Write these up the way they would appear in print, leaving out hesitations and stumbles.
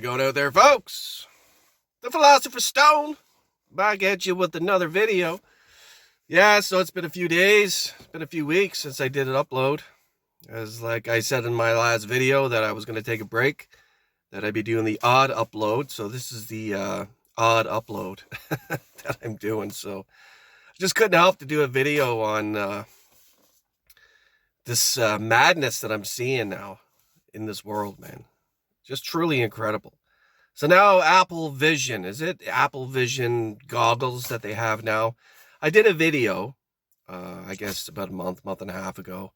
it going out there, folks? The Philosopher's Stone back at you with another video. Yeah, so it's been a few days, it's been a few weeks since I did an upload. As like I said in my last video that I was going to take a break, that I'd be doing the odd upload. So this is the odd upload that I'm doing. So I just couldn't help to do a video on this madness that I'm seeing now in this world, man. Just truly incredible. So now Apple Vision, is it Apple Vision goggles that they have now? I did a video, I guess about a month and a half ago.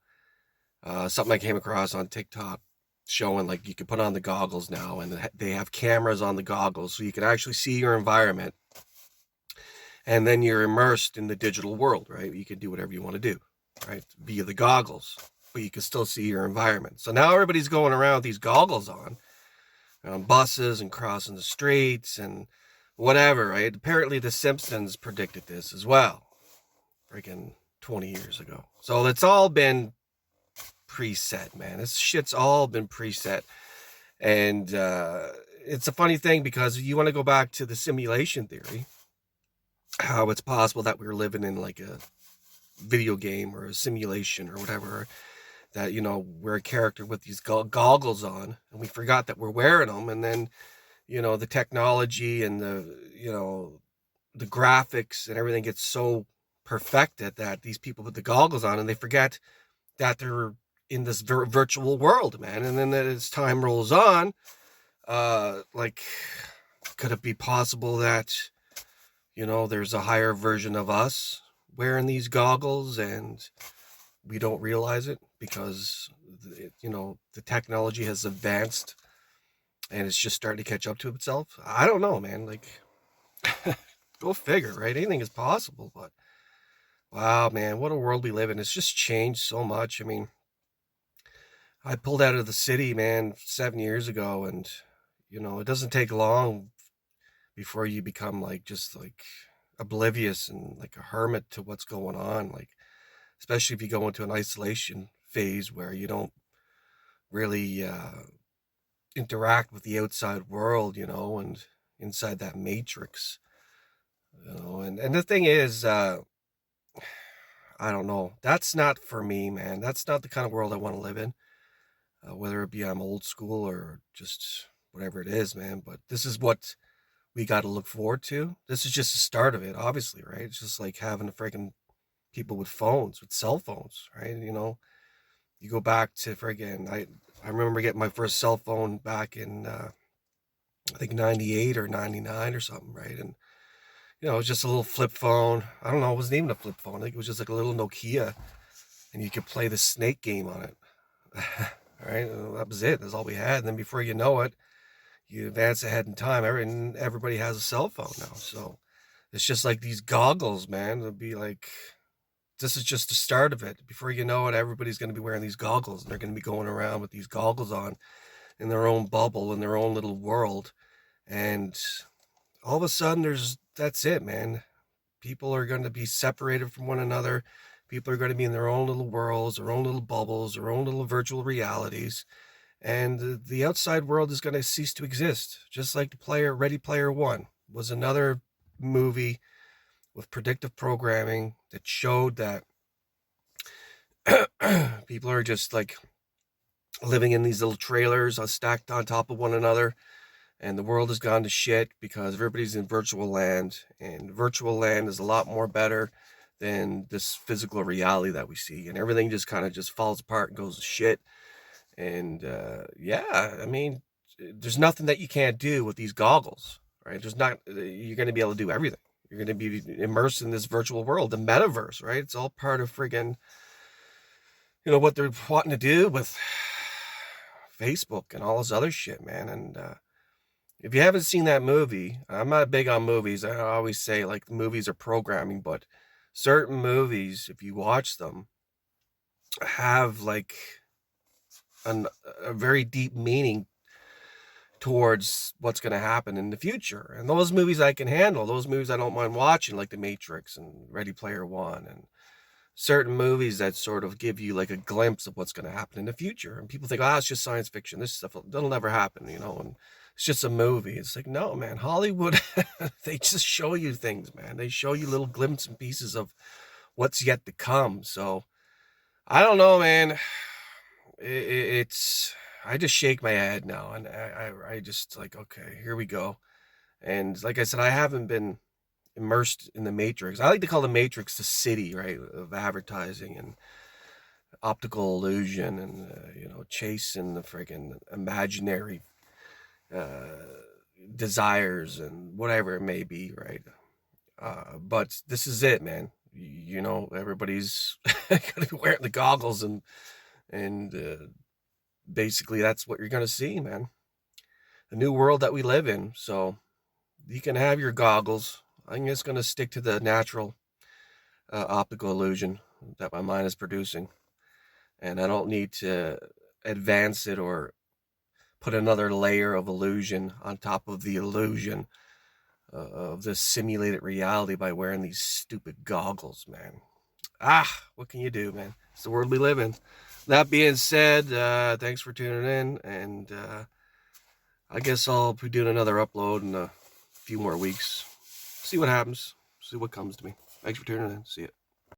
Something I came across on TikTok showing like you can put on the goggles now and they have cameras on the goggles so you can actually see your environment. And then you're immersed in the digital world, right? You can do whatever you want to do, right? Via the goggles, but you can still see your environment. So now everybody's going around with these goggles on buses and crossing the streets and whatever, right? Apparently the Simpsons predicted this as well, freaking 20 years ago. So it's all been preset, man. This shit's all been preset. And it's a funny thing because you want to go back to the simulation theory, how it's possible that we were living in like a video game or a simulation or whatever, that, you know, we're a character with these goggles on and we forgot that we're wearing them. And then, you know, the technology and the, you know, the graphics and everything gets so perfected that these people put the goggles on and they forget that they're in this virtual world, man. And then as time rolls on, like, could it be possible that, you know, there's a higher version of us wearing these goggles and we don't realize it because, you know, the technology has advanced and it's just starting to catch up to itself? I don't know, man. Like, go figure, right? Anything is possible, but wow, man, what a world we live in. It's just changed so much. I mean, I pulled out of the city, man, 7 years ago, and, you know, it doesn't take long before you become like just like oblivious and like a hermit to what's going on. Like, especially if you go into an isolation phase where you don't really interact with the outside world, you know, and inside that matrix, you know. And the thing is, I don't know. That's not for me, man. That's not the kind of world I want to live in. Whether it be I'm old school or just whatever it is, man. But this is what we got to look forward to. This is just the start of it, obviously, right? It's just like having a freaking people with phones, with cell phones, right? You know, you go back to friggin', I remember getting my first cell phone back in, I think 98 or 99 or something, right? And, you know, it was just a little flip phone. I don't know, it wasn't even a flip phone. I think it was just like a little Nokia and you could play the Snake game on it. All right, that was it. That's all we had. And then before you know it, you advance ahead in time. Everybody has a cell phone now. So it's just like these goggles, man. It'll be like, this is just the start of it. Before you know it, everybody's going to be wearing these goggles and they're going to be going around with these goggles on in their own bubble, in their own little world. And all of a sudden that's it, man. People are going to be separated from one another. People are going to be in their own little worlds, their own little bubbles, their own little virtual realities. And the outside world is going to cease to exist. Just like Ready Player One was another movie with predictive programming that showed that people are just like living in these little trailers stacked on top of one another, and the world has gone to shit because everybody's in virtual land, and virtual land is a lot more better than this physical reality that we see, and everything just kind of just falls apart and goes to shit. And yeah, I mean, there's nothing that you can't do with these goggles, right? You're going to be able to do everything. You're going to be immersed in this virtual world, the metaverse, right? It's all part of friggin', you know, what they're wanting to do with Facebook and all this other shit, man. And if you haven't seen that movie, I'm not big on movies. I always say like movies are programming, but certain movies, if you watch them, have like a very deep meaning towards what's going to happen in the future. And those movies I can handle. Those movies I don't mind watching, like The Matrix and Ready Player One and certain movies that sort of give you like a glimpse of what's going to happen in the future. And people think, oh, it's just science fiction. This stuff that'll never happen, you know, and it's just a movie. It's like, no, man, Hollywood, they just show you things, man. They show you little glimpses and pieces of what's yet to come. So I don't know, man. It's, I just shake my head now. And I just like, okay, here we go. And like I said, I haven't been immersed in the matrix. I like to call the matrix the city, right, of advertising and optical illusion and you know, chasing the friggin' imaginary desires and whatever it may be, right? But this is it, man. You know, everybody's gonna be wearing the goggles, and basically that's what you're gonna see, man. The new world that we live in. So you can have your goggles. I'm just gonna stick to the natural optical illusion that my mind is producing, and I don't need to advance it or put another layer of illusion on top of the illusion of this simulated reality by wearing these stupid goggles, man. What can you do, man? It's the world we live in. That being said, thanks for tuning in, and I guess I'll be doing another upload in a few more weeks. See what happens. See what comes to me. Thanks for tuning in. See ya.